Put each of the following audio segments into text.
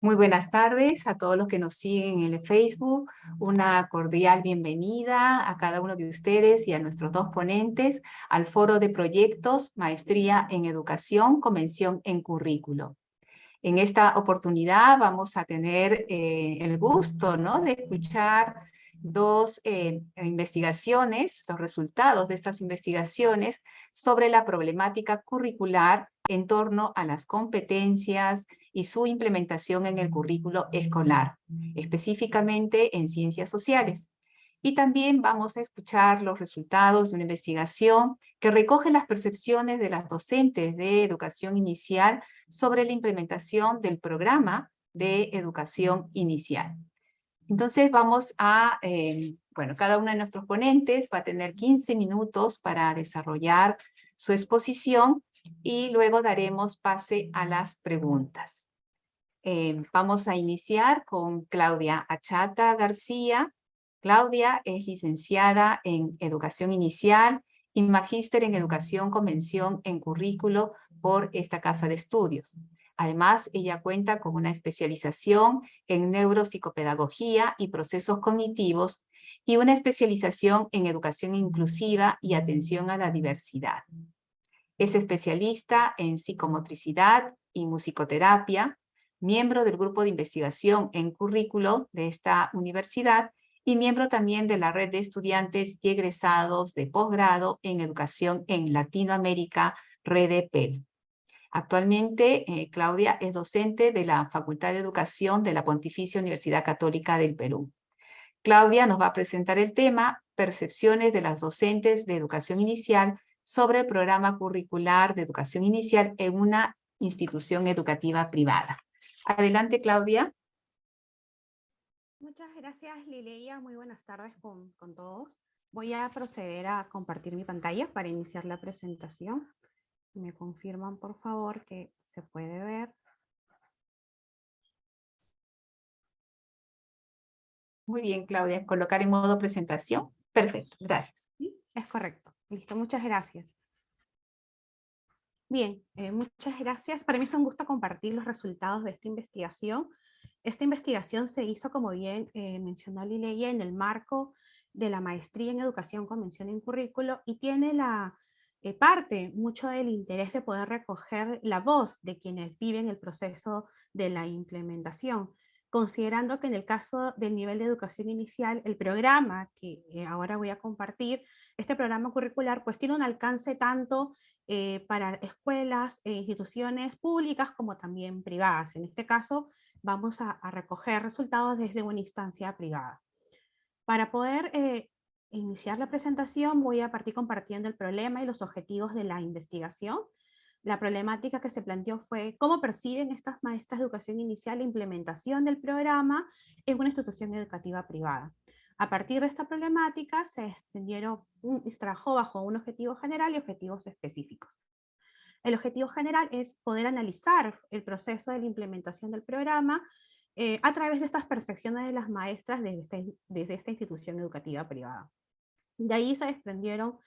Muy buenas tardes a todos los que nos siguen en el Facebook. Una cordial bienvenida a cada uno de ustedes y a nuestros dos ponentes al Foro de Proyectos Maestría en Educación con mención en Currículo. En esta oportunidad vamos a tener el gusto, ¿no?, de escuchar dos investigaciones, los resultados de estas investigaciones sobre la problemática curricular en torno a las competencias y su implementación en el currículo escolar, específicamente en ciencias sociales. Y también vamos a escuchar los resultados de una investigación que recoge las percepciones de las docentes de educación inicial sobre la implementación del programa de educación inicial. Entonces vamos a, cada uno de nuestros ponentes va a tener 15 minutos para desarrollar su exposición y luego daremos pase a las preguntas. Vamos a iniciar con Claudia Achata García. Claudia es licenciada en Educación Inicial y magíster en Educación con mención en Currículo por esta casa de estudios. Además, ella cuenta con una especialización en Neuropsicopedagogía y Procesos Cognitivos y una especialización en Educación Inclusiva y Atención a la Diversidad. Es especialista en psicomotricidad y musicoterapia, miembro del grupo de investigación en currículo de esta universidad y miembro también de la red de estudiantes y egresados de posgrado en educación en Latinoamérica, REDEPEL. Actualmente, Claudia es docente de la Facultad de Educación de la Pontificia Universidad Católica del Perú. Claudia nos va a presentar el tema Percepciones de las docentes de educación inicial sobre el programa curricular de educación inicial en una institución educativa privada. Adelante, Claudia. Muchas gracias, Lileia. Muy buenas tardes con todos. Voy a proceder a compartir mi pantalla para iniciar la presentación. Me confirman, por favor, que se puede ver. Muy bien, Claudia. Colocar en modo presentación. Perfecto, gracias. Sí, es correcto. Listo, muchas gracias. Bien, muchas gracias. Para mí es un gusto compartir los resultados de esta investigación. Esta investigación se hizo, como bien mencionó Lileia, en el marco de la maestría en educación con mención en currículo y tiene la parte mucho del interés de poder recoger la voz de quienes viven el proceso de la implementación, considerando que en el caso del nivel de educación inicial, el programa que ahora voy a compartir, este programa curricular, pues tiene un alcance tanto para escuelas e instituciones públicas como también privadas. En este caso, vamos a recoger resultados desde una instancia privada. Para poder iniciar la presentación, voy a partir compartiendo el problema y los objetivos de la investigación. La problemática que se planteó fue cómo perciben estas maestras de educación inicial la implementación del programa en una institución educativa privada. A partir de esta problemática se trabajó bajo un objetivo general y objetivos específicos. El objetivo general es poder analizar el proceso de la implementación del programa a través de estas percepciones de las maestras desde esta institución educativa privada. De ahí se desprendieron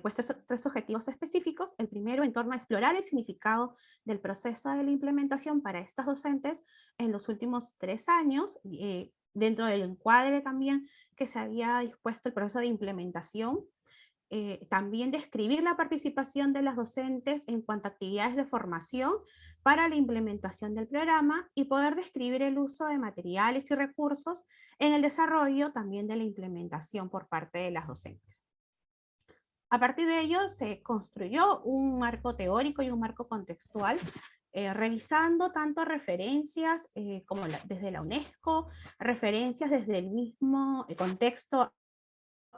pues tres objetivos específicos. El primero, en torno a explorar el significado del proceso de la implementación para estas docentes en los últimos 3 años, dentro del encuadre también que se había dispuesto el proceso de implementación. También describir la participación de las docentes en cuanto a actividades de formación para la implementación del programa y poder describir el uso de materiales y recursos en el desarrollo también de la implementación por parte de las docentes. A partir de ello se construyó un marco teórico y un marco contextual, revisando tanto referencias como desde la UNESCO, referencias desde el mismo contexto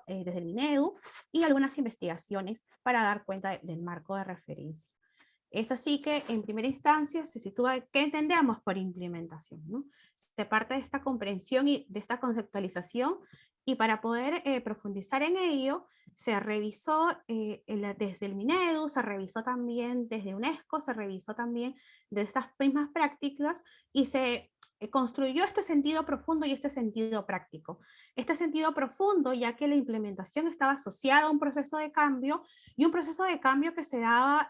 desde el Minedu y algunas investigaciones para dar cuenta del marco de referencia. Es así que en primera instancia se sitúa qué entendemos por implementación, ¿no? Se parte de esta comprensión y de esta conceptualización, y para poder profundizar en ello, se revisó desde el Minedu, se revisó también desde UNESCO, se revisó también de estas mismas prácticas, y se construyó este sentido profundo y este sentido práctico. Este sentido profundo, ya que la implementación estaba asociada a un proceso de cambio, y un proceso de cambio que se daba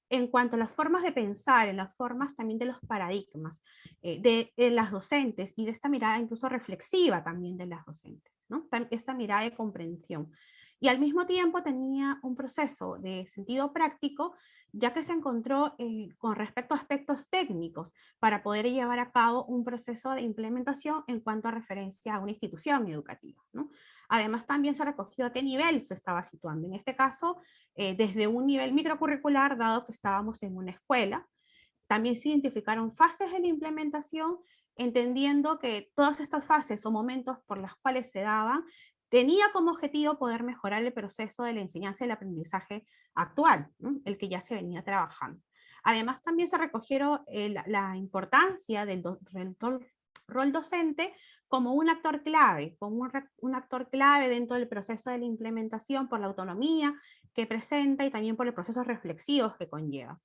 en cuanto a las formas de pensar, en las formas también de los paradigmas de las docentes, y de esta mirada incluso reflexiva también de las docentes, ¿no? Esta mirada de comprensión. Y al mismo tiempo tenía un proceso de sentido práctico, ya que se encontró con respecto a aspectos técnicos para poder llevar a cabo un proceso de implementación en cuanto a referencia a una institución educativa, ¿no? Además, también se recogió a qué nivel se estaba situando. En este caso, desde un nivel microcurricular, dado que estábamos en una escuela. También se identificaron fases de la implementación, entendiendo que todas estas fases o momentos por las cuales se daban, tenía como objetivo poder mejorar el proceso de la enseñanza y el aprendizaje actual, ¿no? El que ya se venía trabajando. Además, también se recogieron la importancia del rol docente como un actor clave, como un actor clave dentro del proceso de la implementación, por la autonomía que presenta y también por los procesos reflexivos que conlleva.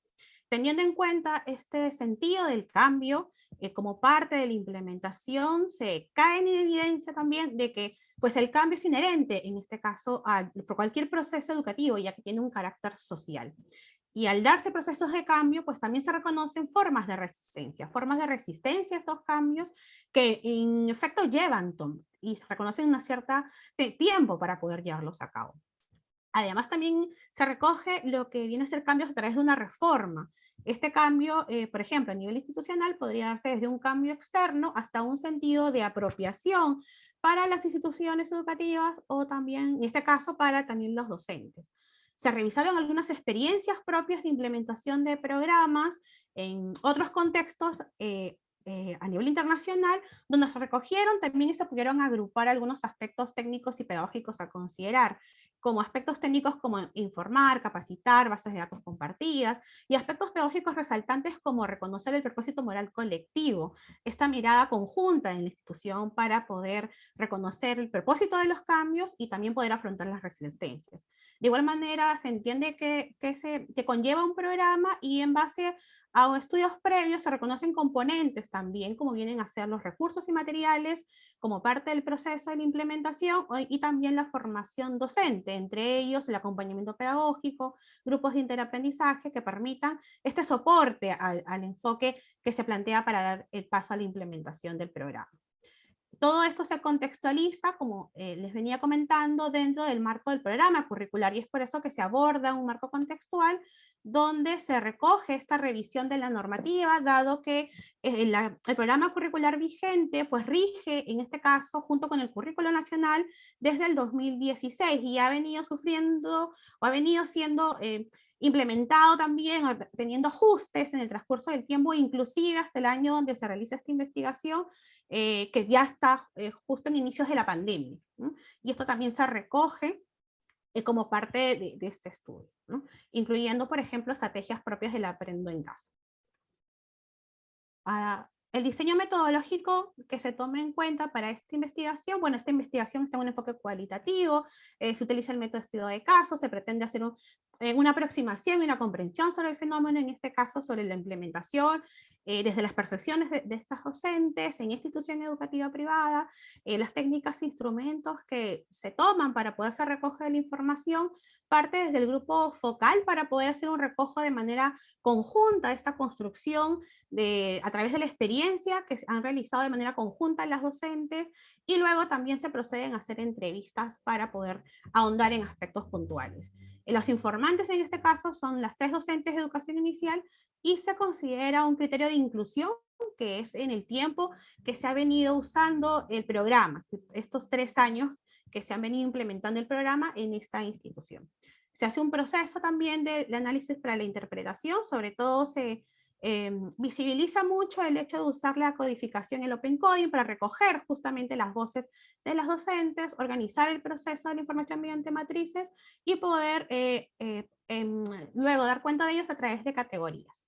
Teniendo en cuenta este sentido del cambio como parte de la implementación, se cae en evidencia también de que pues el cambio es inherente, en este caso, por cualquier proceso educativo, ya que tiene un carácter social. Y al darse procesos de cambio, pues también se reconocen formas de resistencia a estos cambios que en efecto llevan y se reconocen una cierta tiempo para poder llevarlos a cabo. Además, también se recoge lo que viene a ser cambios a través de una reforma. Este cambio, por ejemplo, a nivel institucional, podría darse desde un cambio externo hasta un sentido de apropiación para las instituciones educativas, o también, en este caso, para también los docentes. Se revisaron algunas experiencias propias de implementación de programas en otros contextos a nivel internacional, donde se recogieron también y se pudieron agrupar algunos aspectos técnicos y pedagógicos a considerar, como aspectos técnicos como informar, capacitar, bases de datos compartidas, y aspectos pedagógicos resaltantes como reconocer el propósito moral colectivo, esta mirada conjunta en la institución para poder reconocer el propósito de los cambios y también poder afrontar las resistencias. De igual manera, se entiende que conlleva un programa, y en base a estudios previos se reconocen componentes también, como vienen a ser los recursos y materiales, como parte del proceso de la implementación, y también la formación docente, entre ellos el acompañamiento pedagógico, grupos de interaprendizaje que permitan este soporte al enfoque que se plantea para dar el paso a la implementación del programa. Todo esto se contextualiza, como les venía comentando, dentro del marco del programa curricular, y es por eso que se aborda un marco contextual donde se recoge esta revisión de la normativa, dado que el programa curricular vigente pues rige, en este caso, junto con el currículo nacional desde el 2016, y ha venido sufriendo o ha venido siendo implementado también, teniendo ajustes en el transcurso del tiempo, inclusive hasta el año donde se realiza esta investigación, que ya está justo en inicios de la pandemia, ¿no? Y esto también se recoge como parte de este estudio, ¿no? Incluyendo, por ejemplo, estrategias propias del aprendo en casa. El diseño metodológico que se tome en cuenta para esta investigación, bueno, esta investigación está en un enfoque cualitativo, se utiliza el método de estudio de casos, se pretende hacer una aproximación y una comprensión sobre el fenómeno, en este caso sobre la implementación, desde las percepciones de estas docentes en institución educativa privada, las técnicas e instrumentos que se toman para poder hacer recoger la información, parte desde el grupo focal para poder hacer un recojo de manera conjunta de esta construcción a través de la experiencia que han realizado de manera conjunta las docentes, y luego también se proceden a hacer entrevistas para poder ahondar en aspectos puntuales. Los informantes en este caso son las 3 docentes de educación inicial, y se considera un criterio de inclusión que es en el tiempo que se ha venido usando el programa, estos 3 años que se han venido implementando el programa en esta institución. Se hace un proceso también de análisis para la interpretación, sobre todo se visibiliza mucho el hecho de usar la codificación, el Open Coding, para recoger justamente las voces de las docentes, organizar el proceso de la información mediante matrices y poder luego dar cuenta de ellos a través de categorías.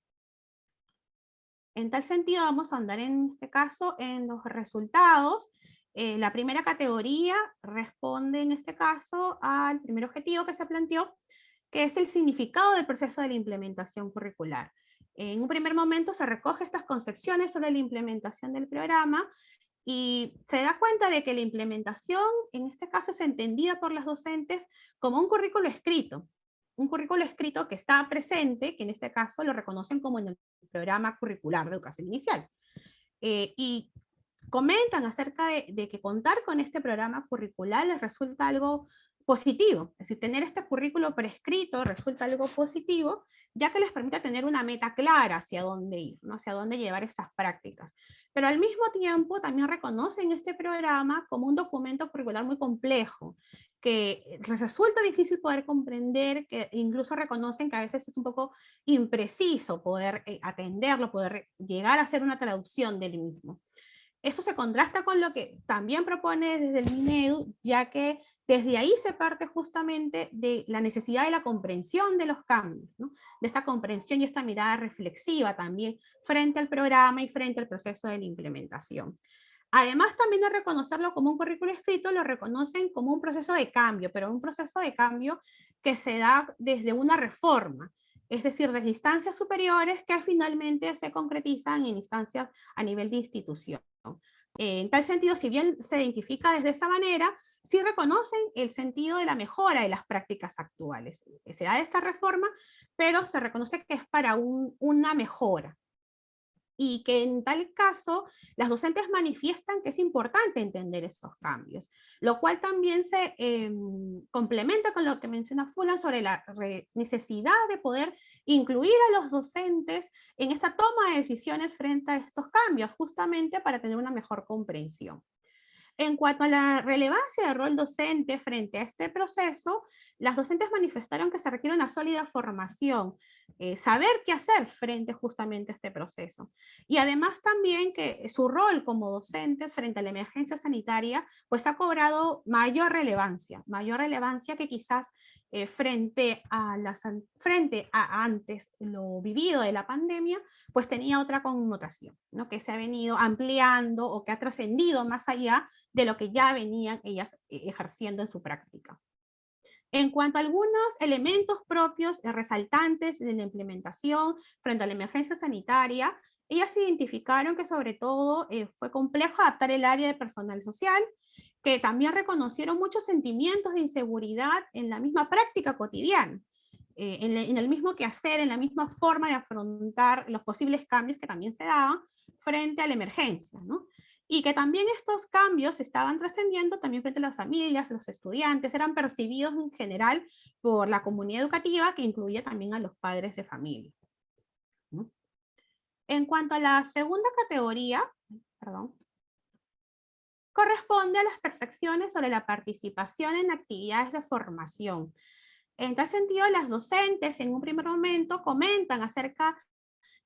En tal sentido, vamos a andar en este caso en los resultados. La primera categoría responde en este caso al primer objetivo que se planteó, que es el significado del proceso de la implementación curricular. En un primer momento se recoge estas concepciones sobre la implementación del programa y se da cuenta de que la implementación, en este caso, es entendida por las docentes como un currículo escrito. Un currículo escrito que está presente, que en este caso lo reconocen como en el programa curricular de educación inicial. Y comentan acerca de que contar con este programa curricular les resulta algo positivo, es decir, tener este currículo prescrito resulta algo positivo, ya que les permite tener una meta clara hacia dónde ir, ¿no? Hacia dónde llevar estas prácticas. Pero al mismo tiempo también reconocen este programa como un documento curricular muy complejo, que les resulta difícil poder comprender, que incluso reconocen que a veces es un poco impreciso poder atenderlo, poder llegar a hacer una traducción del mismo. Eso se contrasta con lo que también propone desde el Minedu, ya que desde ahí se parte justamente de la necesidad de la comprensión de los cambios, ¿no? De esta comprensión y esta mirada reflexiva también frente al programa y frente al proceso de la implementación. Además también de reconocerlo como un currículo escrito, lo reconocen como un proceso de cambio, pero un proceso de cambio que se da desde una reforma, es decir, desde instancias superiores que finalmente se concretizan en instancias a nivel de institución. En tal sentido, si bien se identifica desde esa manera, sí reconocen el sentido de la mejora de las prácticas actuales. Se da esta reforma, pero se reconoce que es para una mejora. Y que en tal caso las docentes manifiestan que es importante entender estos cambios, lo cual también se complementa con lo que menciona Fulan sobre la necesidad de poder incluir a los docentes en esta toma de decisiones frente a estos cambios, justamente para tener una mejor comprensión. En cuanto a la relevancia del rol docente frente a este proceso, las docentes manifestaron que se requiere una sólida formación, saber qué hacer frente justamente a este proceso. Y además también que su rol como docentes frente a la emergencia sanitaria, pues ha cobrado mayor relevancia que quizás frente a antes lo vivido de la pandemia, pues tenía otra connotación, ¿no? Que se ha venido ampliando o que ha trascendido más allá de lo que ya venían ellas ejerciendo en su práctica. En cuanto a algunos elementos propios resaltantes de la implementación frente a la emergencia sanitaria, ellas identificaron que sobre todo fue complejo adaptar el área de personal social, que también reconocieron muchos sentimientos de inseguridad en la misma práctica cotidiana, en el mismo quehacer, en la misma forma de afrontar los posibles cambios que también se daban frente a la emergencia, ¿no? Y que también estos cambios estaban trascendiendo también frente a las familias, los estudiantes, eran percibidos en general por la comunidad educativa, que incluye también a los padres de familia, ¿no? En cuanto a la segunda categoría, perdón, corresponde a las percepciones sobre la participación en actividades de formación. En tal sentido, las docentes en un primer momento comentan acerca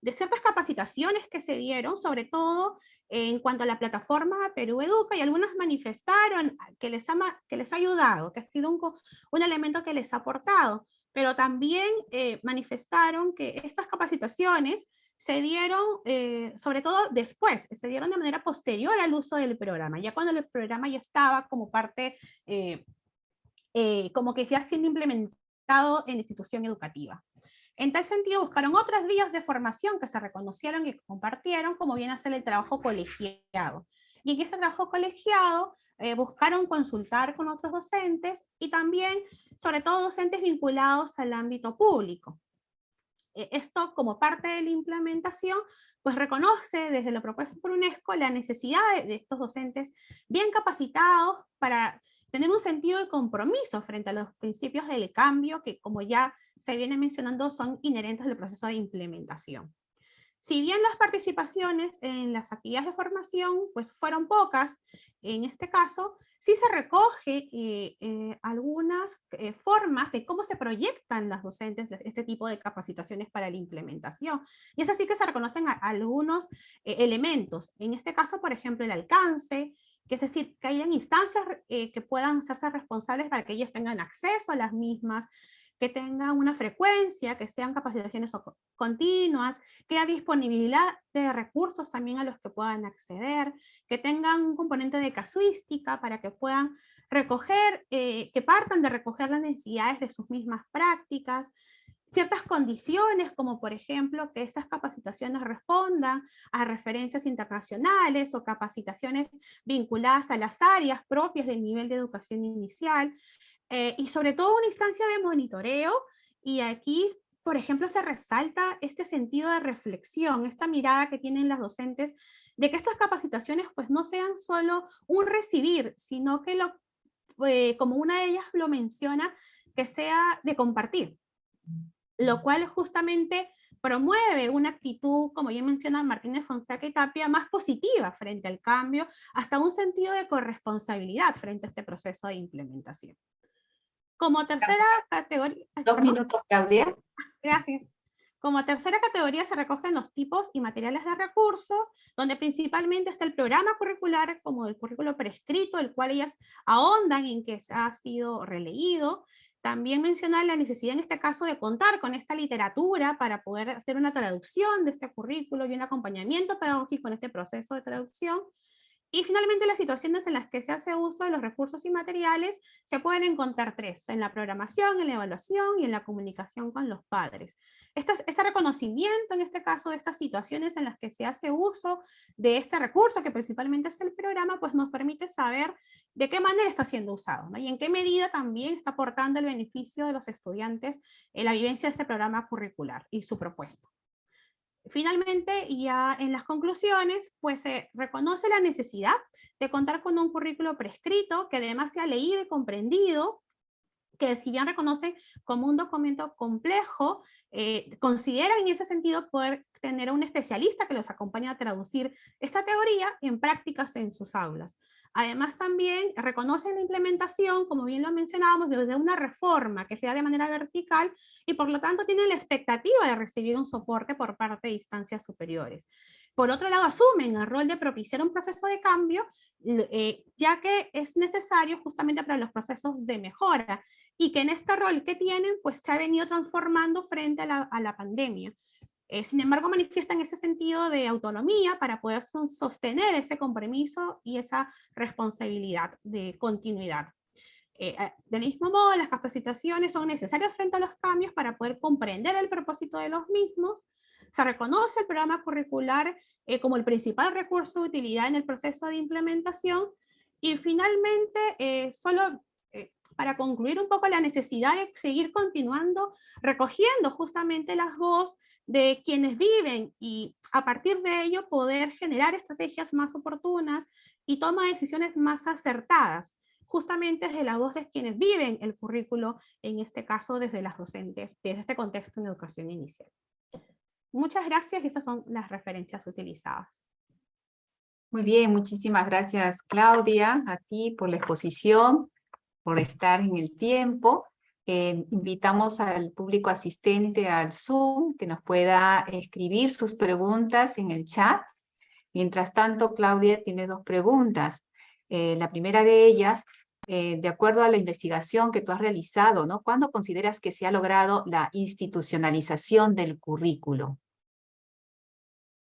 de ciertas capacitaciones que se dieron, sobre todo en cuanto a la plataforma Perú Educa, y algunas manifestaron que les ha ayudado, que ha sido un elemento que les ha aportado, pero también manifestaron que estas capacitaciones se dieron, sobre todo después, se dieron de manera posterior al uso del programa, ya cuando el programa ya estaba como parte, como que ya siendo implementado en la institución educativa. En tal sentido, buscaron otras vías de formación que se reconocieron y compartieron, como bien hacer el trabajo colegiado. Y en este trabajo colegiado buscaron consultar con otros docentes y también, sobre todo, docentes vinculados al ámbito público. Esto, como parte de la implementación, pues reconoce desde lo propuesto por UNESCO la necesidad de estos docentes bien capacitados para tener un sentido de compromiso frente a los principios del cambio que, como ya se viene mencionando, son inherentes al proceso de implementación. Si bien las participaciones en las actividades de formación pues fueron pocas, en este caso sí se recoge algunas formas de cómo se proyectan las docentes este tipo de capacitaciones para la implementación. Y es así que se reconocen algunos elementos. En este caso, por ejemplo, el alcance, que es decir, que hayan instancias que puedan hacerse responsables para que ellos tengan acceso a las mismas, que tengan una frecuencia, que sean capacitaciones continuas, que haya disponibilidad de recursos también a los que puedan acceder, que tengan un componente de casuística para que puedan recoger, que partan de recoger las necesidades de sus mismas prácticas, ciertas condiciones, como por ejemplo que estas capacitaciones respondan a referencias internacionales o capacitaciones vinculadas a las áreas propias del nivel de educación inicial, y sobre todo una instancia de monitoreo, y aquí, por ejemplo, se resalta este sentido de reflexión, esta mirada que tienen las docentes, de que estas capacitaciones pues no sean solo un recibir, sino que como una de ellas lo menciona, que sea de compartir, lo cual justamente promueve una actitud, como ya menciona Martínez Fonseca y Tapia, más positiva frente al cambio, hasta un sentido de corresponsabilidad frente a este proceso de implementación. Como tercera categoría, 2 minutos, Claudia. gracias. Como tercera categoría se recogen los tipos y materiales de recursos, donde principalmente está el programa curricular como el currículo prescrito, el cual ellas ahondan en que ha sido releído. También menciona la necesidad en este caso de contar con esta literatura para poder hacer una traducción de este currículo y un acompañamiento pedagógico en este proceso de traducción. Y finalmente, las situaciones en las que se hace uso de los recursos y materiales se pueden encontrar tres: en la programación, en la evaluación y en la comunicación con los padres. Este reconocimiento, en este caso, de estas situaciones en las que se hace uso de este recurso, que principalmente es el programa, pues nos permite saber de qué manera está siendo usado, ¿no? Y en qué medida también está aportando el beneficio de los estudiantes en la vivencia de este programa curricular y su propuesta. Finalmente, ya en las conclusiones, pues se reconoce la necesidad de contar con un currículo prescrito que además sea leído y comprendido, que si bien reconocen como un documento complejo, consideran en ese sentido poder tener a un especialista que los acompañe a traducir esta teoría en prácticas en sus aulas. Además también reconocen la implementación, como bien lo mencionábamos, desde una reforma que sea de manera vertical, y por lo tanto tienen la expectativa de recibir un soporte por parte de instancias superiores. Por otro lado, asumen el rol de propiciar un proceso de cambio, ya que es necesario justamente para los procesos de mejora, y que en este rol que tienen, pues se ha venido transformando frente a la pandemia. Sin embargo, manifiestan ese sentido de autonomía para poder sostener ese compromiso y esa responsabilidad de continuidad. Del mismo modo, las capacitaciones son necesarias frente a los cambios para poder comprender el propósito de los mismos. Se reconoce el programa curricular como el principal recurso de utilidad en el proceso de implementación. Y finalmente, solo para concluir un poco, la necesidad de seguir continuando recogiendo justamente las voces de quienes viven, y a partir de ello poder generar estrategias más oportunas y toma de decisiones más acertadas, justamente desde la voz de quienes viven el currículo, en este caso desde las docentes, desde este contexto en educación inicial. Muchas gracias, y esas son las referencias utilizadas. Muy bien, muchísimas gracias, Claudia, a ti por la exposición, por estar en el tiempo. Invitamos al público asistente al Zoom que nos pueda escribir sus preguntas en el chat. Mientras tanto, Claudia tiene 2 preguntas. La primera de ellas, de acuerdo a la investigación que tú has realizado, ¿no? ¿Cuándo consideras que se ha logrado la institucionalización del currículo?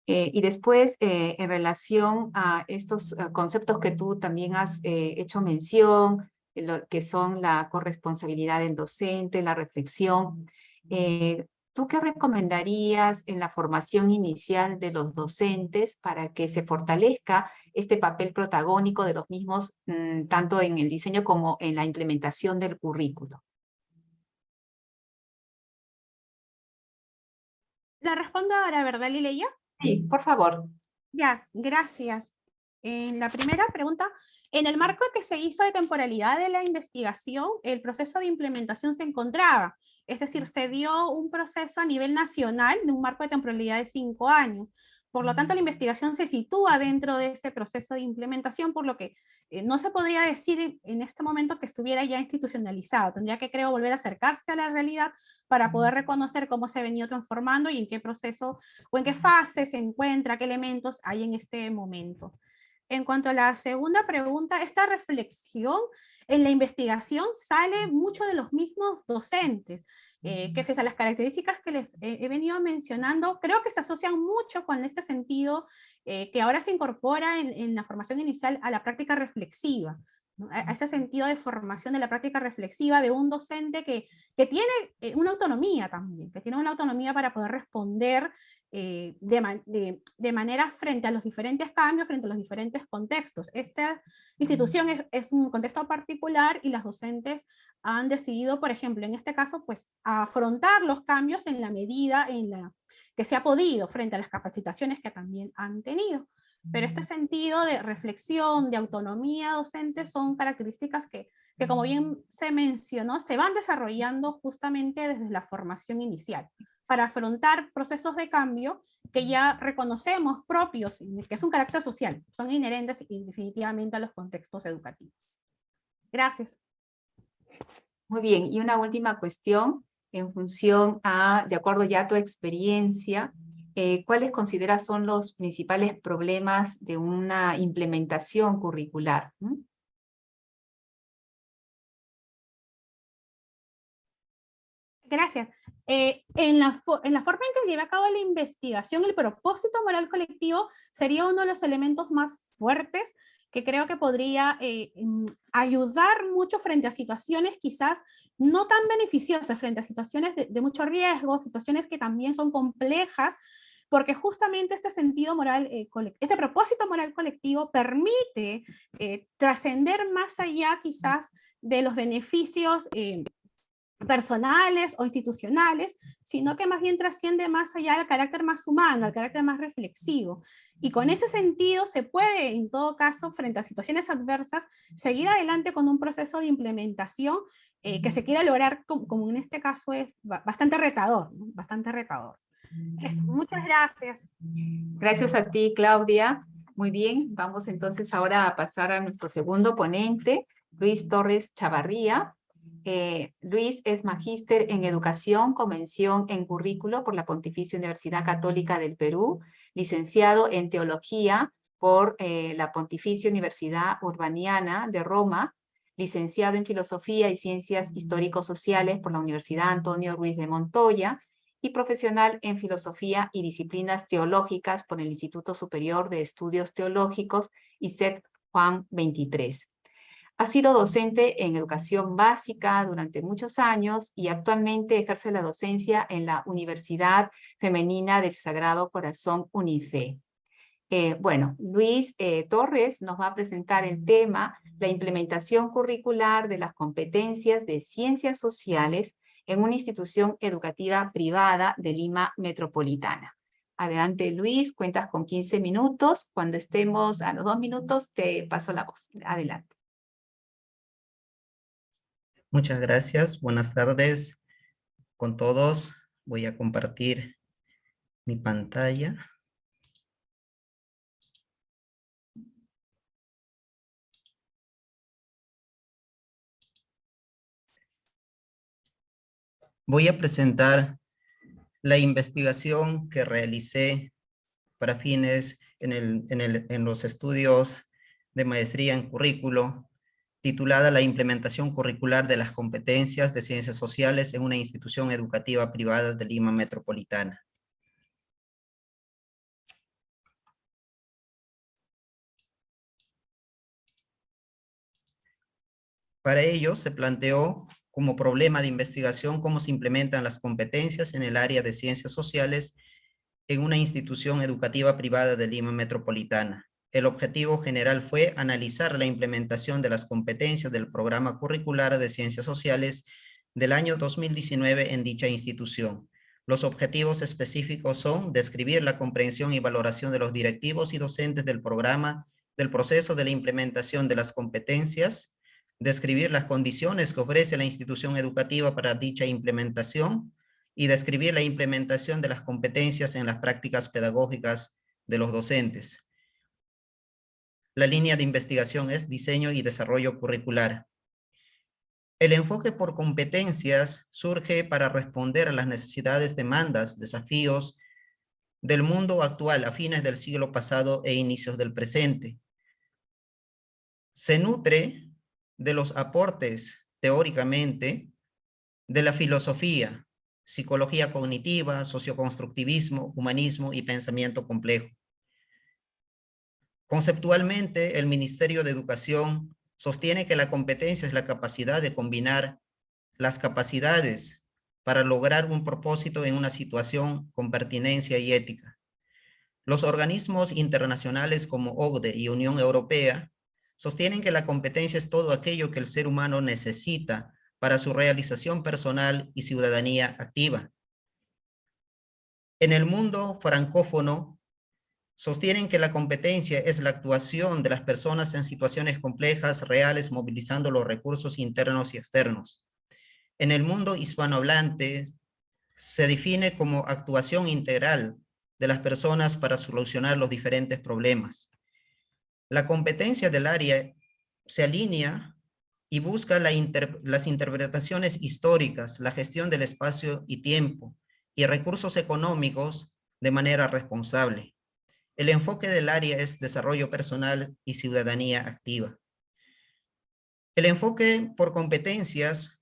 Y después, en relación a estos conceptos que tú también has hecho mención, lo que son la corresponsabilidad del docente, la reflexión, ¿tú qué recomendarías en la formación inicial de los docentes para que se fortalezca este papel protagónico de los mismos, tanto en el diseño como en la implementación del currículo? La respondo ahora, ¿verdad, Lileya? Sí, por favor. Ya, gracias. En la primera pregunta, en el marco que se hizo de temporalidad de la investigación, el proceso de implementación se encontraba Es decir, se dio un proceso a nivel nacional de un marco de temporalidad de 5 años. Por lo tanto, la investigación se sitúa dentro de ese proceso de implementación, por lo que no se podría decir en este momento que estuviera ya institucionalizado. Tendría que, creo, volver a acercarse a la realidad para poder reconocer cómo se ha venido transformando y en qué proceso o en qué fase se encuentra, qué elementos hay en este momento. En cuanto a la segunda pregunta, esta reflexión en la investigación sale mucho de los mismos docentes, que pese a las características que les he venido mencionando, creo que se asocian mucho con este sentido que ahora se incorpora en la formación inicial a la práctica reflexiva, ¿no? A este sentido de formación de la práctica reflexiva de un docente que tiene una autonomía también, que tiene una autonomía para poder responder de manera frente a los diferentes cambios, frente a los diferentes contextos. Esta institución es un contexto particular y las docentes han decidido, por ejemplo, en este caso, pues afrontar los cambios en la medida en la que se ha podido frente a las capacitaciones que también han tenido. Pero este sentido de reflexión, de autonomía docente son características que como bien se mencionó, se van desarrollando justamente desde la formación inicial, para afrontar procesos de cambio que ya reconocemos propios, que es un carácter social, son inherentes definitivamente a los contextos educativos. Gracias. Muy bien, y una última cuestión en función a, de acuerdo ya a tu experiencia, ¿cuáles consideras son los principales problemas de una implementación curricular? Gracias. En la forma en que se lleva a cabo la investigación, el propósito moral colectivo sería uno de los elementos más fuertes que creo que podría ayudar mucho frente a situaciones quizás no tan beneficiosas, frente a situaciones de mucho riesgo, situaciones que también son complejas, porque justamente este sentido moral, este propósito moral colectivo permite trascender más allá quizás de los beneficios personales o institucionales, sino que más bien trasciende más allá al carácter más humano, al carácter más reflexivo. Y con ese sentido se puede, en todo caso, frente a situaciones adversas, seguir adelante con un proceso de implementación que se quiera lograr, como en este caso es bastante retador, ¿no? Bastante retador. Muchas gracias. Gracias a ti, Claudia. Muy bien, vamos entonces ahora a pasar a nuestro segundo ponente, Luis Torres Chavarría. Luis es magíster en Educación con mención en Currículo por la Pontificia Universidad Católica del Perú, licenciado en Teología por la Pontificia Universidad Urbaniana de Roma, licenciado en Filosofía y Ciencias Histórico-Sociales por la Universidad Antonio Ruiz de Montoya y profesional en Filosofía y Disciplinas Teológicas por el Instituto Superior de Estudios Teológicos ISET Juan 23. Ha sido docente en educación básica durante muchos años y actualmente ejerce la docencia en la Universidad Femenina del Sagrado Corazón UNIFE. Bueno, Luis Torres nos va a presentar el tema, la implementación curricular de las competencias de ciencias sociales en una institución educativa privada de Lima Metropolitana. Adelante, Luis, cuentas con 15 minutos. Cuando estemos a los 2 minutos, te paso la voz. Adelante. Muchas gracias. Buenas tardes con todos. Voy a compartir mi pantalla. Voy a presentar la investigación que realicé para fines en los estudios de maestría en currículo, titulada La implementación curricular de las competencias de ciencias sociales en una institución educativa privada de Lima Metropolitana. Para ello se planteó como problema de investigación cómo se implementan las competencias en el área de ciencias sociales en una institución educativa privada de Lima Metropolitana. El objetivo general fue analizar la implementación de las competencias del programa curricular de ciencias sociales del año 2019 en dicha institución. Los objetivos específicos son describir la comprensión y valoración de los directivos y docentes del programa, del proceso de la implementación de las competencias, describir las condiciones que ofrece la institución educativa para dicha implementación y describir la implementación de las competencias en las prácticas pedagógicas de los docentes. La línea de investigación es diseño y desarrollo curricular. El enfoque por competencias surge para responder a las necesidades, demandas, desafíos del mundo actual a fines del siglo pasado e inicios del presente. Se nutre de los aportes, teóricamente, de la filosofía, psicología cognitiva, socioconstructivismo, humanismo y pensamiento complejo. Conceptualmente, el Ministerio de Educación sostiene que la competencia es la capacidad de combinar las capacidades para lograr un propósito en una situación con pertinencia y ética. Los organismos internacionales como OCDE y Unión Europea sostienen que la competencia es todo aquello que el ser humano necesita para su realización personal y ciudadanía activa. En el mundo francófono, sostienen que la competencia es la actuación de las personas en situaciones complejas, reales, movilizando los recursos internos y externos. En el mundo hispanohablante, se define como actuación integral de las personas para solucionar los diferentes problemas. La competencia del área se alinea y busca las interpretaciones históricas, la gestión del espacio y tiempo y recursos económicos de manera responsable. El enfoque del área es desarrollo personal y ciudadanía activa. El enfoque por competencias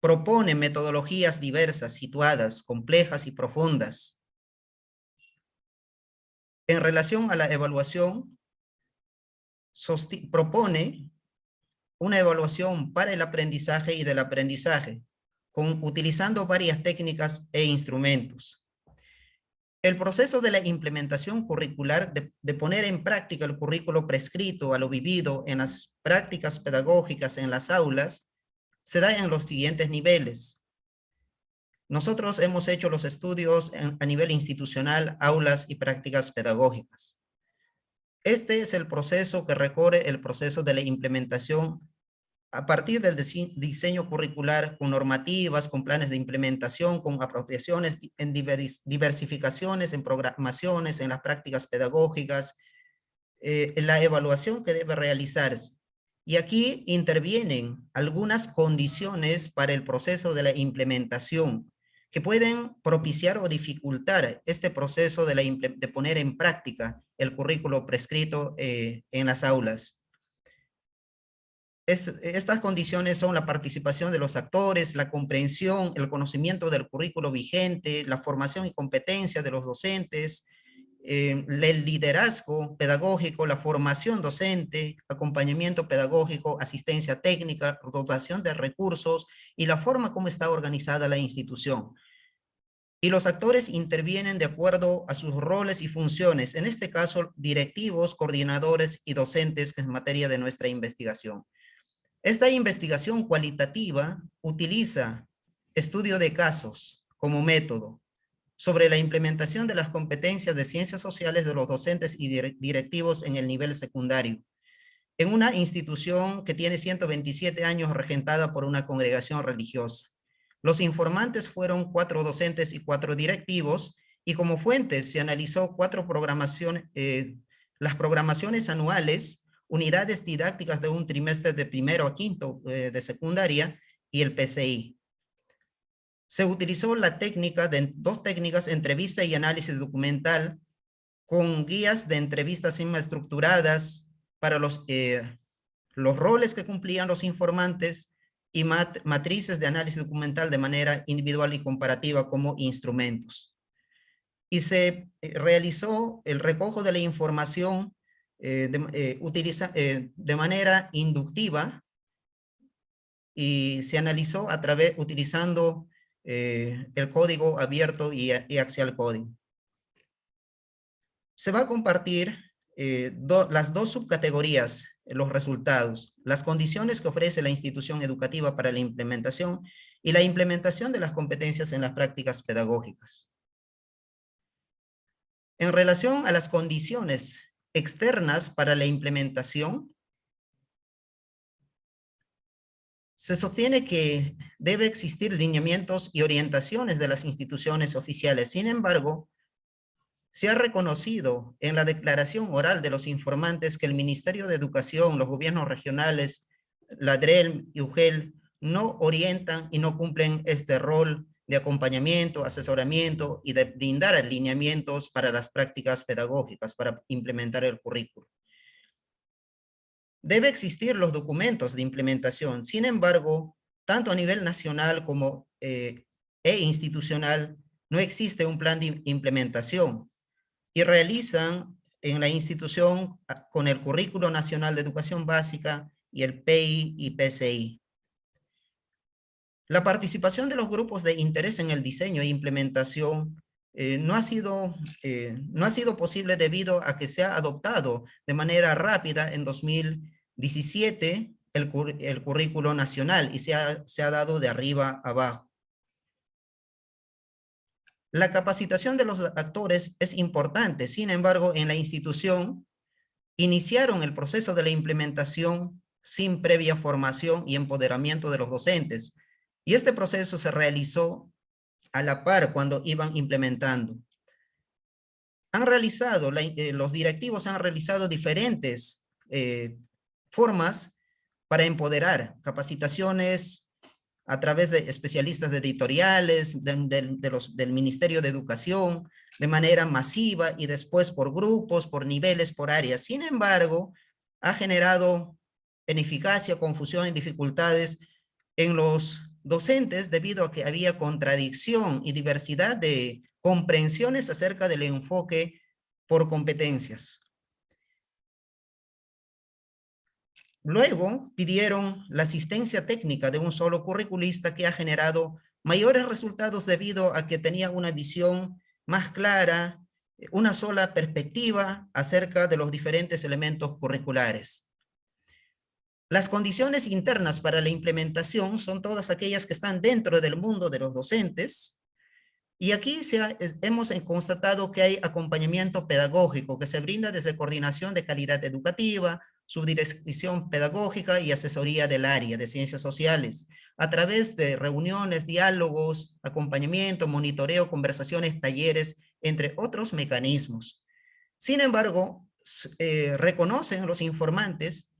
propone metodologías diversas, situadas, complejas y profundas. En relación a la evaluación, propone una evaluación para el aprendizaje y del aprendizaje, utilizando varias técnicas e instrumentos. El proceso de la implementación curricular, de poner en práctica el currículo prescrito a lo vivido en las prácticas pedagógicas en las aulas, se da en los siguientes niveles. Nosotros hemos hecho los estudios a nivel institucional, aulas y prácticas pedagógicas. Este es el proceso que recorre el proceso de la implementación a partir del diseño curricular con normativas, con planes de implementación, con apropiaciones en diversificaciones, en programaciones, en las prácticas pedagógicas, en la evaluación que debe realizarse. Y aquí intervienen algunas condiciones para el proceso de la implementación que pueden propiciar o dificultar este proceso de poner en práctica el currículo prescrito en las aulas. Estas condiciones son la participación de los actores, la comprensión, el conocimiento del currículo vigente, la formación y competencia de los docentes, el liderazgo pedagógico, la formación docente, acompañamiento pedagógico, asistencia técnica, dotación de recursos y la forma como está organizada la institución. Y los actores intervienen de acuerdo a sus roles y funciones, en este caso directivos, coordinadores y docentes, que es materia de nuestra investigación. Esta investigación cualitativa utiliza estudio de casos como método sobre la implementación de las competencias de ciencias sociales de los docentes y directivos en el nivel secundario, en una institución que tiene 127 años regentada por una congregación religiosa. Los informantes fueron 4 docentes y 4 directivos, y como fuentes se analizó las programaciones anuales, unidades didácticas de un trimestre de primero a quinto de secundaria y el PCI. Se utilizó dos técnicas, entrevista y análisis documental, con guías de entrevistas estructuradas para los roles que cumplían los informantes y matrices de análisis documental de manera individual y comparativa como instrumentos. Y se realizó el recojo de la información de manera inductiva, y se analizó utilizando el código abierto y Axial Coding. Se va a compartir las dos subcategorías, los resultados, las condiciones que ofrece la institución educativa para la implementación y la implementación de las competencias en las prácticas pedagógicas. En relación a las condiciones externas para la implementación, Se sostiene que debe existir lineamientos y orientaciones de las instituciones oficiales. Sin embargo, se ha reconocido en la declaración oral de los informantes que el Ministerio de Educación, los gobiernos regionales, la DREL y UGEL, no orientan y no cumplen este rol de acompañamiento, asesoramiento y de brindar alineamientos para las prácticas pedagógicas, para implementar el currículo. Debe existir los documentos de implementación. Sin embargo, tanto a nivel nacional como institucional, no existe un plan de implementación y realizan en la institución con el Currículo Nacional de Educación Básica y el PEI y PCI. La participación de los grupos de interés en el diseño e implementación no ha sido posible debido a que se ha adoptado de manera rápida en 2017 el currículo nacional y se ha dado de arriba a abajo. La capacitación de los actores es importante, sin embargo, en la institución iniciaron el proceso de la implementación sin previa formación y empoderamiento de los docentes, y este proceso se realizó a la par cuando iban implementando. Los directivos han realizado diferentes formas para empoderar, capacitaciones a través de especialistas de editoriales, del Ministerio de Educación, de manera masiva y después por grupos, por niveles, por áreas. Sin embargo, ha generado ineficacia, confusión y dificultades en los docentes debido a que había contradicción y diversidad de comprensiones acerca del enfoque por competencias. Luego pidieron la asistencia técnica de un solo curriculista que ha generado mayores resultados debido a que tenía una visión más clara, una sola perspectiva acerca de los diferentes elementos curriculares. Las condiciones internas para la implementación son todas aquellas que están dentro del mundo de los docentes. Y aquí hemos constatado que hay acompañamiento pedagógico que se brinda desde coordinación de calidad educativa, subdirección pedagógica y asesoría del área de ciencias sociales, a través de reuniones, diálogos, acompañamiento, monitoreo, conversaciones, talleres, entre otros mecanismos. Sin embargo, reconocen los informantes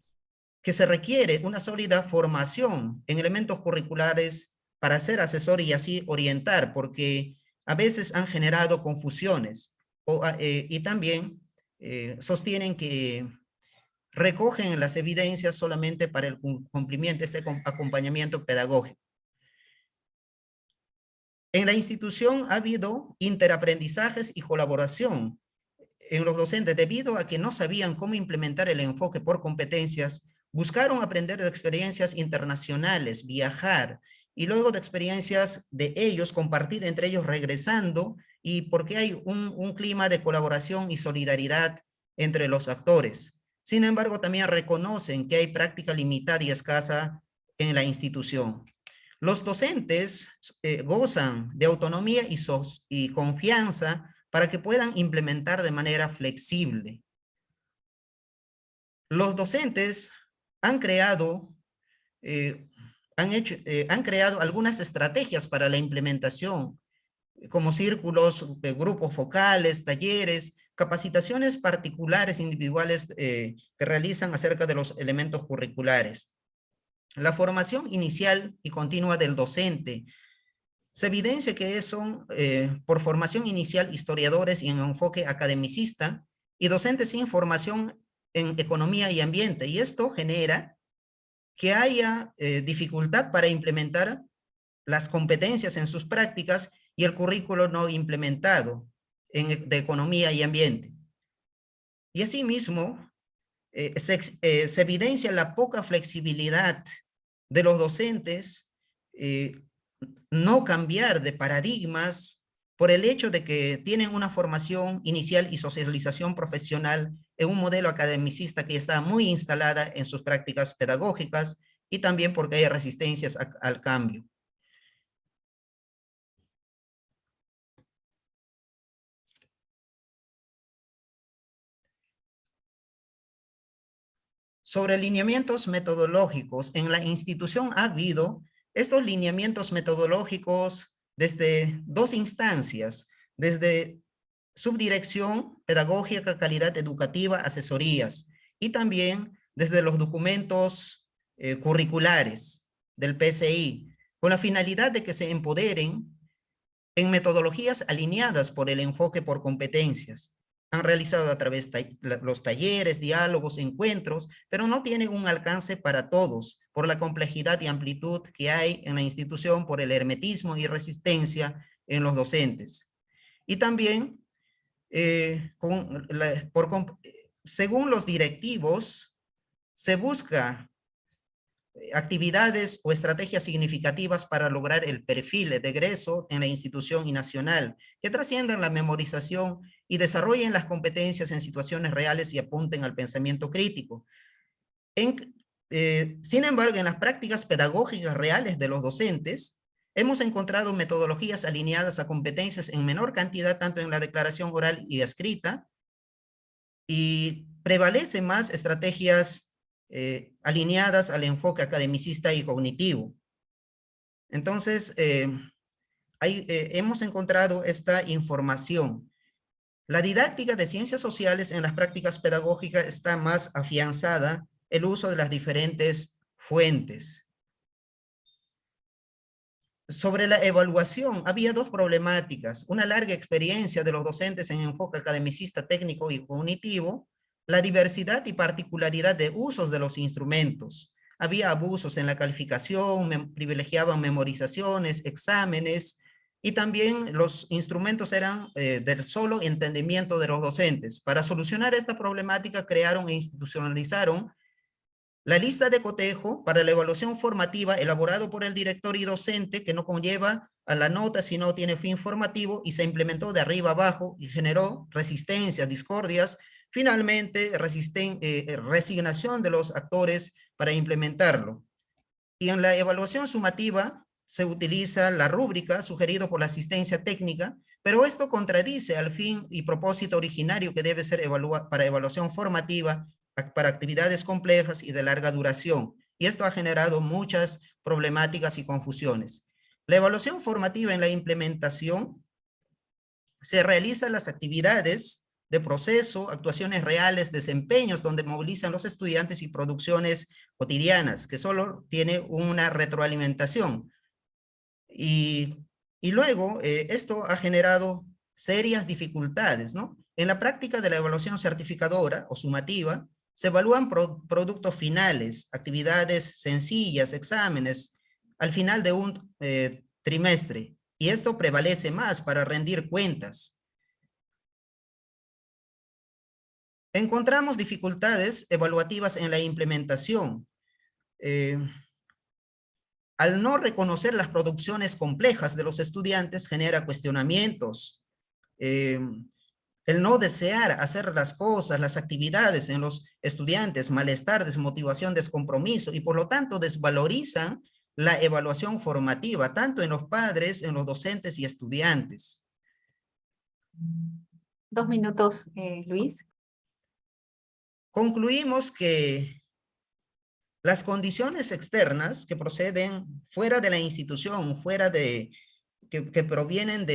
que se requiere una sólida formación en elementos curriculares para ser asesor y así orientar, porque a veces han generado confusiones y también sostienen que recogen las evidencias solamente para el cumplimiento, este acompañamiento pedagógico. En la institución ha habido interaprendizajes y colaboración en los docentes debido a que no sabían cómo implementar el enfoque por competencias. Buscaron aprender de experiencias internacionales, viajar, y luego de experiencias de ellos, compartir entre ellos regresando, y porque hay un clima de colaboración y solidaridad entre los actores. Sin embargo, también reconocen que hay práctica limitada y escasa en la institución. Los docentes gozan de autonomía y confianza para que puedan implementar de manera flexible. Los docentes han creado algunas estrategias para la implementación, como círculos, grupos focales, talleres, capacitaciones particulares, individuales que realizan acerca de los elementos curriculares. La formación inicial y continua del docente. Se evidencia que son por formación inicial historiadores y en enfoque academicista y docentes sin formación en economía y ambiente. Y esto genera que haya dificultad para implementar las competencias en sus prácticas y el currículo no implementado de economía y ambiente. Y asimismo, se evidencia la poca flexibilidad de los docentes, no cambiar de paradigmas por el hecho de que tienen una formación inicial y socialización profesional en un modelo academicista que está muy instalada en sus prácticas pedagógicas y también porque hay resistencias al cambio. Sobre lineamientos metodológicos, en la institución ha habido estos lineamientos metodológicos desde dos instancias, desde subdirección pedagógica, calidad educativa, asesorías, y también desde los documentos curriculares del PCI, con la finalidad de que se empoderen en metodologías alineadas por el enfoque por competencias. Han realizado a través de los talleres, diálogos, encuentros, pero no tienen un alcance para todos por la complejidad y amplitud que hay en la institución, por el hermetismo y resistencia en los docentes. Y también, según los directivos, se busca actividades o estrategias significativas para lograr el perfil de egreso en la institución y nacional, que trasciendan la memorización y desarrollen las competencias en situaciones reales y apunten al pensamiento crítico. Sin embargo, en las prácticas pedagógicas reales de los docentes, hemos encontrado metodologías alineadas a competencias en menor cantidad, tanto en la declaración oral y escrita, y prevalecen más estrategias alineadas al enfoque academicista y cognitivo. Entonces, hemos encontrado esta información. La didáctica de ciencias sociales en las prácticas pedagógicas está más afianzada el uso de las diferentes fuentes. Sobre la evaluación, había dos problemáticas: una larga experiencia de los docentes en enfoque academicista, técnico y cognitivo, la diversidad y particularidad de usos de los instrumentos. Había abusos en la calificación, privilegiaban memorizaciones, exámenes, y también los instrumentos eran del solo entendimiento de los docentes. Para solucionar esta problemática, crearon e institucionalizaron la lista de cotejo para la evaluación formativa elaborado por el director y docente, que no conlleva a la nota, sino tiene fin formativo, y se implementó de arriba abajo y generó resistencias, discordias, finalmente resignación de los actores para implementarlo. Y en la evaluación sumativa se utiliza la rúbrica sugerida por la asistencia técnica, pero esto contradice al fin y propósito originario que debe ser para evaluación formativa para actividades complejas y de larga duración, y esto ha generado muchas problemáticas y confusiones. La evaluación formativa en la implementación se realizan las actividades de proceso, actuaciones reales, desempeños donde movilizan los estudiantes y producciones cotidianas, que solo tiene una retroalimentación. Y luego esto ha generado serias dificultades, ¿no? En la práctica de la evaluación certificadora o sumativa, se evalúan productos finales, actividades sencillas, exámenes, al final de un trimestre, y esto prevalece más para rendir cuentas. Encontramos dificultades evaluativas en la implementación. Al no reconocer las producciones complejas de los estudiantes, genera cuestionamientos. El no desear hacer las cosas, las actividades en los estudiantes, malestar, desmotivación, descompromiso, y por lo tanto desvalorizan la evaluación formativa, tanto en los padres, en los docentes y estudiantes. 2 minutos, Luis. Concluimos que las condiciones externas que proceden fuera de la institución, que provienen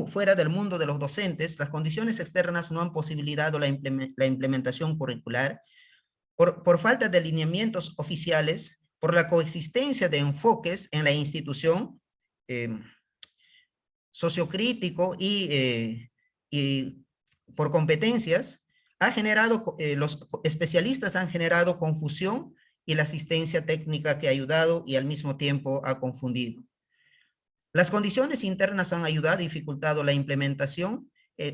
fuera del mundo de los docentes, las condiciones externas no han posibilitado la implementación curricular por falta de lineamientos oficiales, por la coexistencia de enfoques en la institución sociocrítico y por competencias, los especialistas han generado confusión, y la asistencia técnica que ha ayudado y al mismo tiempo ha confundido. Las condiciones internas han ayudado y dificultado la implementación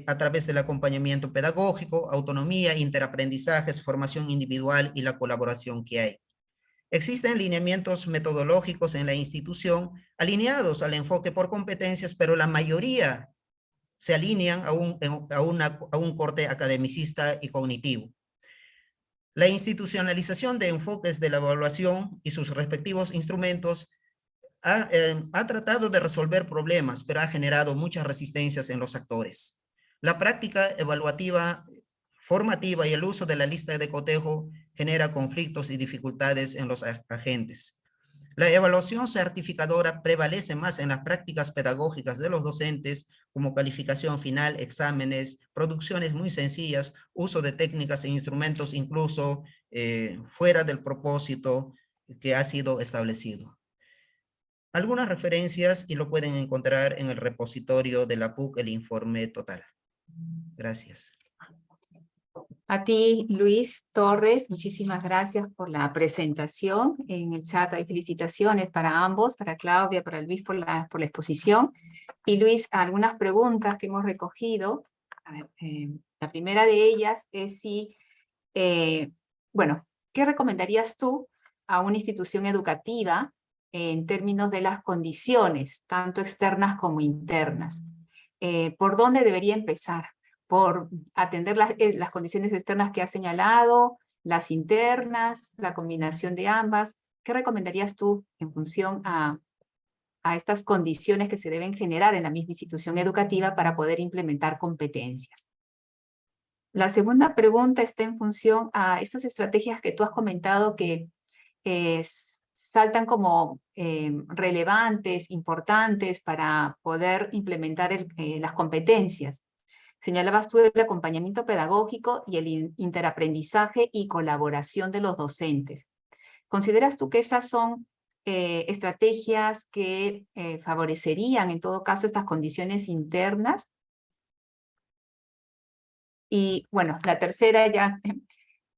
a través del acompañamiento pedagógico, autonomía, interaprendizajes, formación individual y la colaboración que hay. Existen lineamientos metodológicos en la institución alineados al enfoque por competencias, pero la mayoría se alinean a un corte academicista y cognitivo. La institucionalización de enfoques de la evaluación y sus respectivos instrumentos ha tratado de resolver problemas, pero ha generado muchas resistencias en los actores. La práctica evaluativa formativa y el uso de la lista de cotejo genera conflictos y dificultades en los agentes. La evaluación certificadora prevalece más en las prácticas pedagógicas de los docentes, como calificación final, exámenes, producciones muy sencillas, uso de técnicas e instrumentos incluso fuera del propósito que ha sido establecido. Algunas referencias y lo pueden encontrar en el repositorio de la PUC, el informe total. Gracias. A ti, Luis Torres, muchísimas gracias por la presentación. En el chat hay felicitaciones para ambos, para Claudia, para Luis por la exposición. Y Luis, algunas preguntas que hemos recogido. A ver, la primera de ellas es si, bueno, ¿qué recomendarías tú a una institución educativa en términos de las condiciones, tanto externas como internas? ¿Por dónde debería empezar? ¿Por atender las condiciones externas que has señalado, las internas, la combinación de ambas? ¿Qué recomendarías tú en función a estas condiciones que se deben generar en la misma institución educativa para poder implementar competencias? La segunda pregunta está en función a estas estrategias que tú has comentado que saltan como relevantes, importantes para poder implementar las competencias. Señalabas tú el acompañamiento pedagógico y el interaprendizaje y colaboración de los docentes. ¿Consideras tú que esas son estrategias que favorecerían en todo caso estas condiciones internas? Y bueno, la tercera ya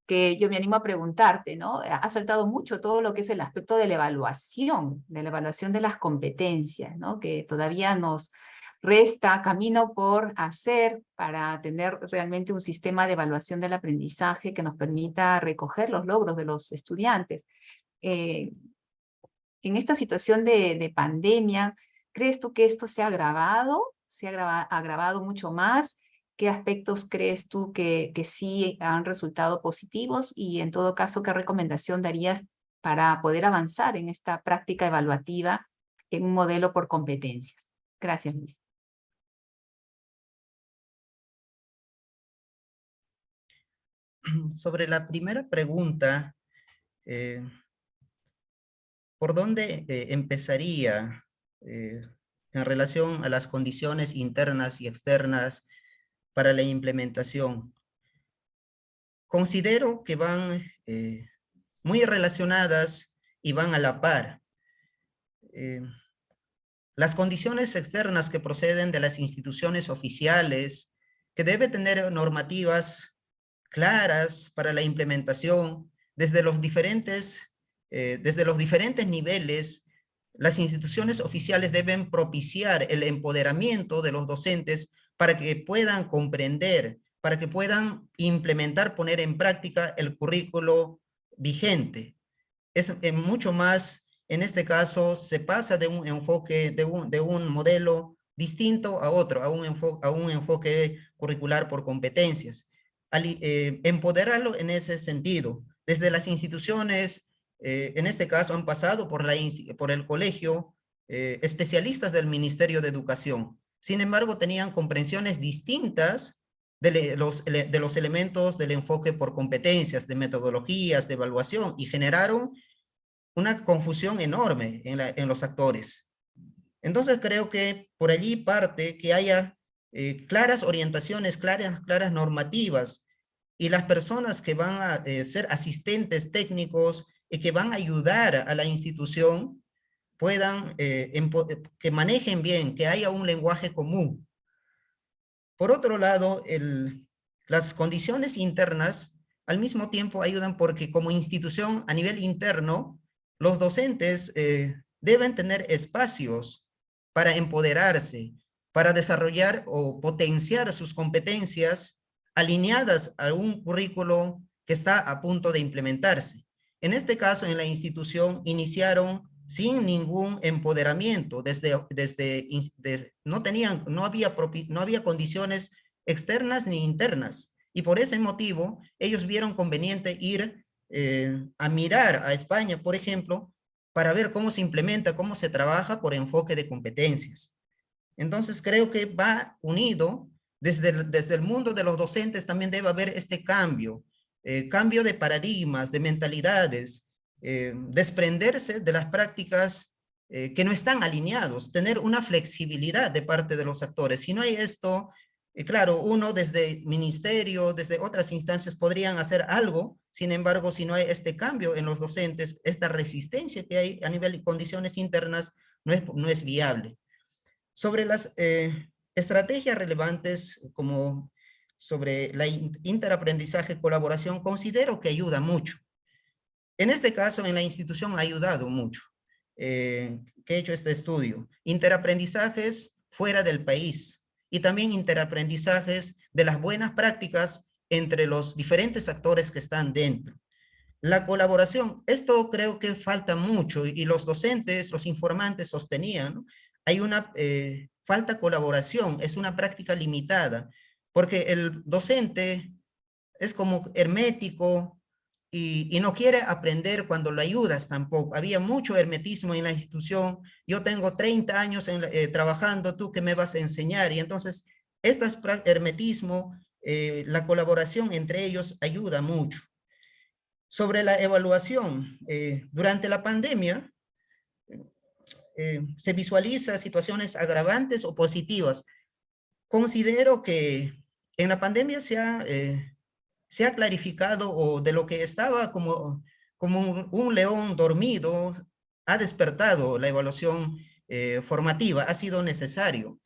que yo me animo a preguntarte, ¿no? Ha saltado mucho todo lo que es el aspecto de la evaluación de las competencias, ¿no? Que todavía nos resta camino por hacer para tener realmente un sistema de evaluación del aprendizaje que nos permita recoger los logros de los estudiantes. En esta situación de pandemia, ¿crees tú que esto se ha agravado? ¿Se ha agravado mucho más? ¿Qué aspectos crees tú que sí han resultado positivos? Y en todo caso, ¿qué recomendación darías para poder avanzar en esta práctica evaluativa en un modelo por competencias? Gracias, Luis. Sobre la primera pregunta, ¿por dónde empezaría en relación a las condiciones internas y externas para la implementación? Considero que van muy relacionadas y van a la par. Las condiciones externas que proceden de las instituciones oficiales, que debe tener normativas claras para la implementación desde los diferentes niveles. Las instituciones oficiales deben propiciar el empoderamiento de los docentes para que puedan comprender, para que puedan implementar, poner en práctica el currículo vigente. Es mucho más, en este caso, se pasa de un enfoque, de un modelo distinto a otro, a un enfoque curricular por competencias. Empoderarlo en ese sentido. Desde las instituciones, en este caso han pasado por el colegio, especialistas del Ministerio de Educación. Sin embargo, tenían comprensiones distintas de los elementos del enfoque por competencias, de metodologías, de evaluación, y generaron una confusión enorme en los actores. Entonces creo que por allí parte que haya claras orientaciones, claras normativas, y las personas que van a ser asistentes técnicos y que van a ayudar a la institución puedan, que manejen bien, que haya un lenguaje común. Por otro lado, las condiciones internas al mismo tiempo ayudan porque como institución a nivel interno, los docentes deben tener espacios para empoderarse, para desarrollar o potenciar sus competencias alineadas a un currículo que está a punto de implementarse. En este caso, en la institución iniciaron sin ningún empoderamiento, no había condiciones externas ni internas, y por ese motivo ellos vieron conveniente ir a mirar a España, por ejemplo, para ver cómo se implementa, cómo se trabaja por enfoque de competencias. Entonces creo que va unido, desde el mundo de los docentes también debe haber este cambio cambio de paradigmas, de mentalidades, desprenderse de las prácticas que no están alineados, tener una flexibilidad de parte de los actores. Si no hay esto, claro, uno desde ministerio, desde otras instancias podrían hacer algo, sin embargo, si no hay este cambio en los docentes, esta resistencia que hay a nivel de condiciones internas, no es viable. Sobre las estrategias relevantes como sobre la interaprendizaje, colaboración, considero que ayuda mucho. En este caso, en la institución ha ayudado mucho, que he hecho este estudio. Interaprendizajes fuera del país y también interaprendizajes de las buenas prácticas entre los diferentes actores que están dentro. La colaboración, esto creo que falta mucho y los docentes, los informantes sostenían, ¿no? Hay una falta colaboración, es una práctica limitada, porque el docente es como hermético y no quiere aprender cuando lo ayudas tampoco. Había mucho hermetismo en la institución. Yo tengo 30 años trabajando, ¿tú qué me vas a enseñar? Y entonces, este hermetismo, la colaboración entre ellos ayuda mucho. Sobre la evaluación, durante la pandemia se visualiza situaciones agravantes o positivas. Considero que en la pandemia se ha clarificado o de lo que estaba como un león dormido, ha despertado la evaluación formativa, ha sido necesario.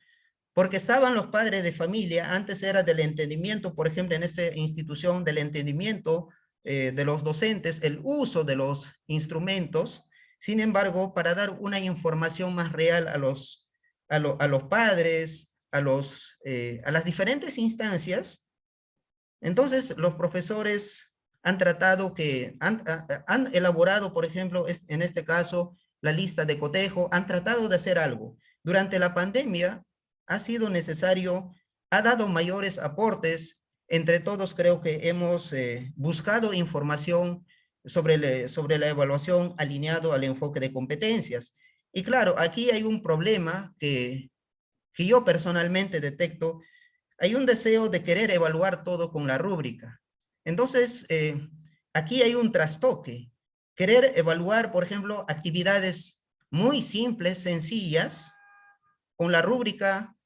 Porque estaban los padres de familia, antes era del entendimiento, por ejemplo, en esta institución del entendimiento de los docentes, el uso de los instrumentos, sin embargo, para dar una información más real a los padres, a las diferentes instancias, entonces los profesores han tratado han elaborado, por ejemplo, en este caso, la lista de cotejo, han tratado de hacer algo. Durante la pandemia, ha sido necesario, ha dado mayores aportes. Entre todos creo que hemos buscado información sobre la evaluación alineado al enfoque de competencias. Y claro, aquí hay un problema que yo personalmente detecto. Hay un deseo de querer evaluar todo con la rúbrica. Entonces, aquí hay un trastoque. Querer evaluar, por ejemplo, actividades muy simples, sencillas, con la rúbrica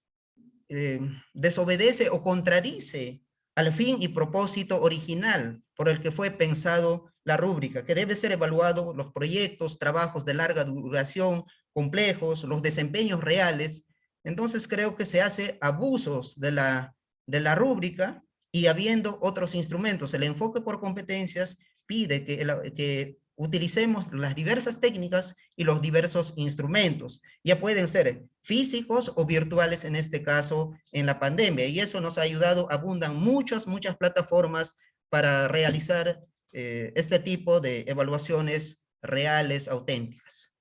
desobedece o contradice al fin y propósito original por el que fue pensado la rúbrica, que debe ser evaluado los proyectos, trabajos de larga duración, complejos, los desempeños reales. Entonces creo que se hace abusos de la rúbrica y habiendo otros instrumentos. El enfoque por competencias pide que utilicemos las diversas técnicas y los diversos instrumentos. Ya pueden ser físicos o virtuales en este caso en la pandemia. Y eso nos ha ayudado, abundan muchas plataformas para realizar este tipo de evaluaciones reales, auténticas.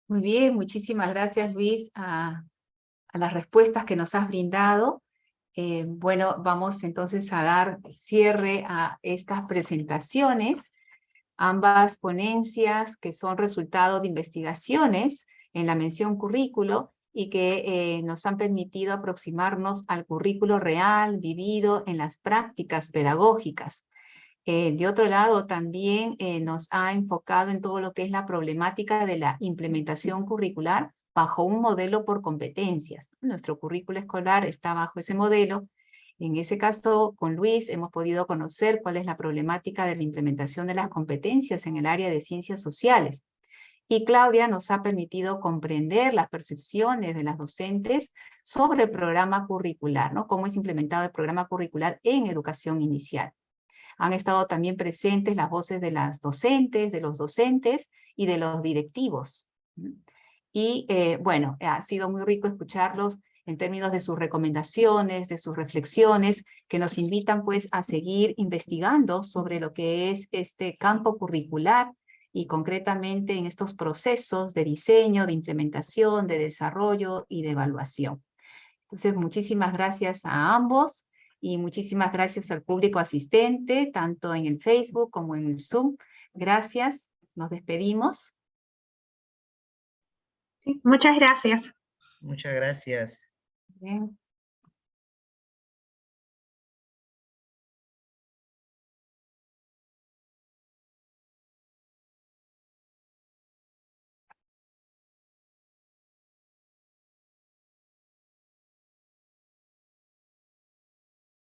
Muy bien, muchísimas gracias, Luis, a las respuestas que nos has brindado. Bueno, vamos entonces a dar cierre a estas presentaciones. Ambas ponencias que son resultado de investigaciones en la mención currículo y que nos han permitido aproximarnos al currículo real, vivido en las prácticas pedagógicas. De otro lado, también nos ha enfocado en todo lo que es la problemática de la implementación curricular bajo un modelo por competencias. Nuestro currículo escolar está bajo ese modelo. En ese caso, con Luis hemos podido conocer cuál es la problemática de la implementación de las competencias en el área de ciencias sociales. Y Claudia nos ha permitido comprender las percepciones de las docentes sobre el programa curricular, ¿no? Cómo es implementado el programa curricular en educación inicial. Han estado también presentes las voces de las docentes, de los docentes y de los directivos. Y bueno, ha sido muy rico escucharlos en términos de sus recomendaciones, de sus reflexiones, que nos invitan pues a seguir investigando sobre lo que es este campo curricular y concretamente en estos procesos de diseño, de implementación, de desarrollo y de evaluación. Entonces, muchísimas gracias a ambos y muchísimas gracias al público asistente, tanto en el Facebook como en el Zoom. Gracias, nos despedimos. Sí, muchas gracias. Muchas gracias. Bien.